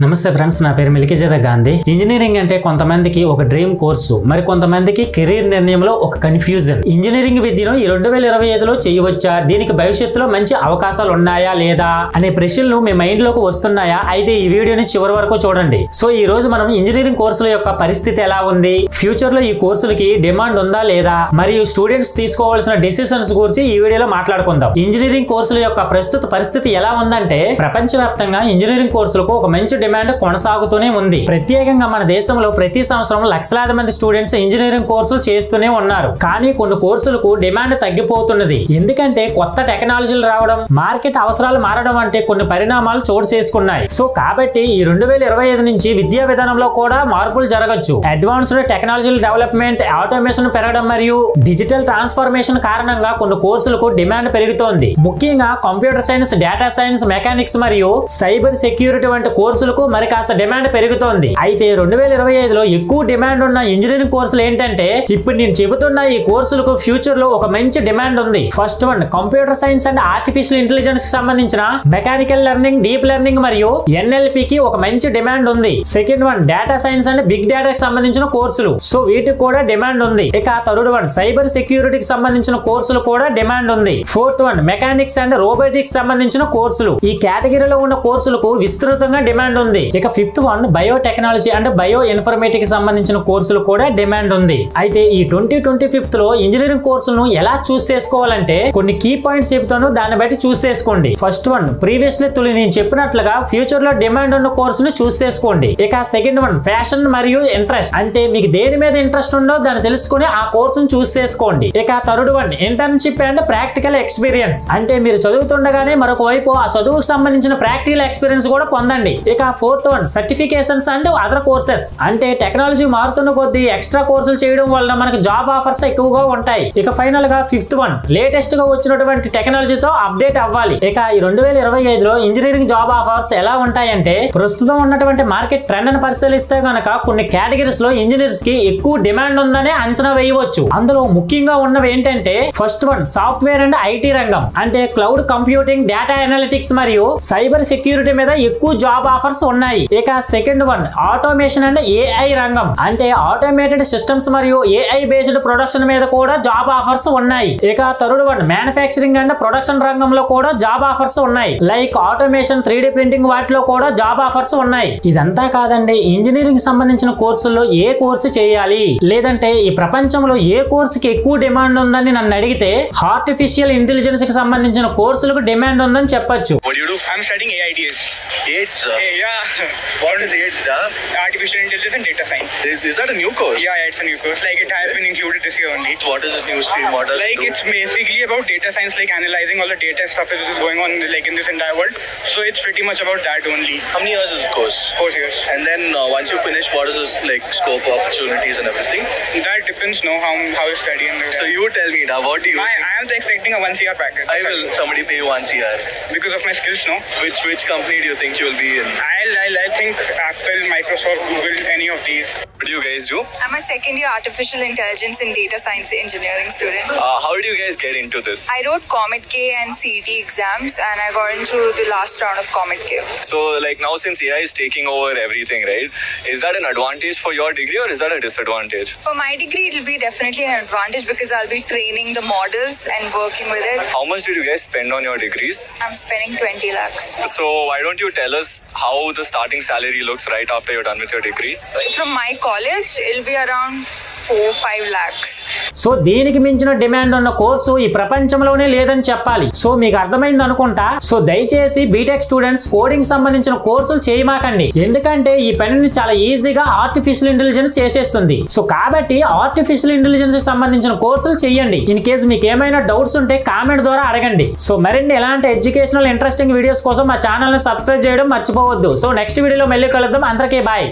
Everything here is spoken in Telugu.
నమస్తే ఫ్రెండ్స్, నా పేరు మిల్కిజేద గాంధీ. ఇంజనీరింగ్ అంటే కొంతమందికి ఒక డ్రీమ్ కోర్సు, మరి కొంతమందికి కెరీర్ నిర్ణయంలో ఒక కన్ఫ్యూజన్. ఇంజనీరింగ్ విద్యను ఈ 2025లో చేయవచ్చా, దీనికి భవిష్యత్తులో మంచి అవకాశాలు ఉన్నాయా లేదా అనే ప్రశ్నలు మీ మైండ్ లోకి వస్తున్నాయా? అయితే ఈ వీడియోని చివరి వరకు చూడండి. సో ఈ రోజు మనం ఇంజనీరింగ్ కోర్సుల యొక్క పరిస్థితి ఎలా ఉంది, ఫ్యూచర్ లో ఈ కోర్సులకి డిమాండ్ ఉందా లేదా, మరియు స్టూడెంట్స్ తీసుకోవాల్సిన డెసిషన్స్ గురించి ఈ వీడియోలో మాట్లాడుకుందాం. ఇంజనీరింగ్ కోర్సుల యొక్క ప్రస్తుత పరిస్థితి ఎలా ఉందంటే, ప్రపంచవ్యాప్తంగా ఇంజనీరింగ్ కోర్సులకు ఒక మంచి డిమాండ్ కొనసాగుతూనే ఉంది. ప్రత్యేకంగా మన దేశంలో ప్రతి సంవత్సరం లక్షలాది మంది స్టూడెంట్స్ ఇంజనీరింగ్ కోర్సులు చేస్తూనే ఉన్నారు. కానీ కొన్ని కోర్సులకు డిమాండ్ తగ్గిపోతున్నది. ఎందుకంటే కొత్త టెక్నాలజీలు రావడం, మార్కెట్ అవసరాలు మారడం అంటే కొన్ని పరిణామాలు చోటు చేసుకున్నాయి. సో కాబట్టి ఈ 2025 నుంచి విద్యా విధానంలో కూడా మార్పులు జరగచ్చు. అడ్వాన్స్డ్ టెక్నాలజీల డెవలప్మెంట్, ఆటోమేషన్ పెరగడం మరియు డిజిటల్ ట్రాన్స్ఫర్మేషన్ కారణంగా కొన్ని కోర్సులకు డిమాండ్ పెరుగుతోంది. ముఖ్యంగా computer science, data science, mechanics మరియు సైబర్ సెక్యూరిటీ వంటి కోర్సులకు మరి కాస్త డిమాండ్ పెరుగుతోంది. అయితే 2025లో ఎక్కువ డిమాండ్ ఉన్న ఇంజనీరింగ్ కోర్సులు ఏంటంటే, ఇప్పుడు నేను చెబుతున్న ఈ కోర్సులకు ఫ్యూచర్ లో ఒక మంచి డిమాండ్ ఉంది. First one, computer science and artificial intelligence కి సంబంధించిన మెకానికల్ లెర్నింగ్, డీప్ లెర్నింగ్ మరియు NLP కి ఒక మంచి డిమాండ్ ఉంది. Second one, data science and big data కి సంబంధించిన కోర్సులు, సో వీటికి కూడా డిమాండ్ ఉంది. ఇక థర్డ్ వన్, సైబర్ సెక్యూరిటీకి సంబంధించిన కోర్సులు కూడా డిమాండ్ ఉంది. Fourth one, mechanics and robotics సంబంధించిన కోర్సులు. ఈ కేటగిరీలో ఉన్న కోర్సులకు విస్తృతంగా డిమాండ్ ఉంది. ఇక fifth one, biotechnology and bio informatics సంబంధించిన కోర్సులు కూడా డిమాండ్ ఉంది. అయితే ఈ 2025 లో ఇంజనీరింగ్ కోర్సులను ఎలా చూస్ చేసుకోవాలంటే కొన్ని కీ పాయింట్స్ చెప్తాను, దాన్ని బట్టి చూస్ చేసుకోండి. ఫస్ట్ వన్, ప్రీవియస్లీ నేను చెప్పినట్లుగా ఫ్యూచర్ లో డిమాండ్ ఉన్న కోర్సును చూస్ చేసుకోండి. ఇక సెకండ్ వన్, ఫ్యాషన్ మరియు ఇంట్రెస్ట్, అంటే మీకు దేని మీద ఇంట్రెస్ట్ ఉందో దాన్ని తెలుసుకుని ఆ కోర్సును చూస్ చేసుకోండి. ఇక third one, internship and practical experience, అంటే మీరు చదువుతుండగానే మరొక వైపు ఆ చదువుకు సంబంధించిన ప్రాక్టికల్ ఎక్స్పీరియన్స్ కూడా పొందండి. ఇక fourth one, certifications and other courses, అంటే టెక్నాలజీ మారుతున్న కొద్దీ ఎక్స్ట్రా కోర్సులు చేయడం వల్ల మనకు జాబ్ ఆఫర్స్ ఎక్కువగా ఉంటాయి. ఇక ఫైనల్ గా ఫిఫ్త్ వన్, లేటెస్ట్ గా వచ్చినటువంటి టెక్నాలజీతో అప్డేట్ అవ్వాలి. ఇక ఈ 2025లో ఇంజనీరింగ్ జాబ్ ఆఫర్స్ ఎలా ఉంటాయంటే, ప్రస్తుతం ఉన్నటువంటి మార్కెట్ ట్రెండ్ ని పరిశీలిస్తే గనక కొన్ని కేటగిరీస్ లో ఇంజనీర్స్ కి ఎక్కువ డిమాండ్ ఉందని అంచనా వేయవచ్చు. అందులో ముఖ్యంగా ఉన్నవి ఏంటంటే, first one, software and IT రంగం, అంటే క్లౌడ్ కంప్యూటింగ్, డేటా అనలిటిక్స్ మరియు సైబర్ సెక్యూరిటీ మీద ఎక్కువ జాబ్ ఆఫర్స్ ఉన్నాయి. ఇక second one, automation and AI రంగం, అంటే ఆటోమేటెడ్ సిస్టమ్స్ మరియు AI బేస్డ్ ప్రొడక్షన్ మీద కూడా జాబ్ ఆఫర్స్ ఉన్నాయి. ఇక third one, manufacturing and production రంగంలో కూడా జాబ్ ఆఫర్స్ ఉన్నాయి. లైక్ ఆటోమేషన్, 3D ప్రింటింగ్, వాటిలో కూడా జాబ్ ఆఫర్స్ ఉన్నాయి. ఇదంతా కాదండి, ఇంజనీరింగ్ సంబంధించిన కోర్సుల్లో ఏ కోర్సు చేయాలి, లేదంటే ఈ ప్రపంచంలో ఏ కోర్సుకి ఎక్కువ డిమాండ్ ఉందని నన్ను అడిగితే, ఆర్టిఫిషియల్ ఇంటెలిజెన్స్ కి సంబంధించిన కోర్సులకు డిమాండ్ ఉందని చెప్పొచ్చు. I'm studying AIDS. AIDS? Yeah. What is AIDS, da? Artificial Intelligence and Data Science. Is that a new course? Yeah, it's a new course. Like it has been included this year only. What is this new stream? What does Like it do? it's basically about data science, like analyzing all the data stuff that is going on like in this entire world. So it's pretty much about that only. How many years is this course? 4 years. And then once you finish, what is this like scope, opportunities and everything? That depends, no, how you study and So you tell me now, what do you think? I am expecting a 1 CR package. I will somebody pay you 1 CR? Because of my skills, no. Which company do you think you will be in? I think Apple, Microsoft, Google, any of these. What do you guys do? I'm a second year artificial intelligence and data science engineering student. How did you guys get into this? I wrote Comet K and CET exams and I got into the last round of Comet K. So like now since AI is taking over everything, right? Is that an advantage for your degree or is that a disadvantage? For my degree, it will be definitely an advantage because I'll be training the models and working with it. How much did you guys spend on your degrees? I'm spending 20 lakhs. So why don't you tell us how the starting salary looks right after you're done with your degree? From my college, it'll be around 4-5 lakhs. So దీనికి మించిన డిమాండ్ ఉన్న కోర్సు ఈ ప్రపంచంలోనే లేదని చెప్పాలి. సో మీకు అర్థమైంది అనుకుంటా. సో దయచేసి బీటెక్ స్టూడెంట్స్ కోడింగ్ సంబంధించిన కోర్సులు చేయమాకండి, ఎందుకంటే ఈ పనిని చాలా ఈజీగా ఆర్టిఫిషియల్ ఇంటెలిజెన్స్ చేసేస్తుంది. సో కాబట్టి ఆర్టిఫిషియల్ ఇంటెలిజెన్స్ కి సంబంధించిన కోర్సులు చేయండి. ఇన్ కేసు మీకు ఏమైనా డౌట్స్ ఉంటే కామెంట్ ద్వారా అడగండి. సో మరిన్ని ఎలాంటి ఎడ్యుకేషనల్ ఇంట్రెస్టింగ్ వీడియోస్ కోసం మా ఛానల్ ని సబ్స్క్రైబ్ చేయడం మర్చిపోవద్దు. సో నెక్స్ట్ వీడియోలో మళ్ళీ కలుద్దాం. అందరికీ బాయ్.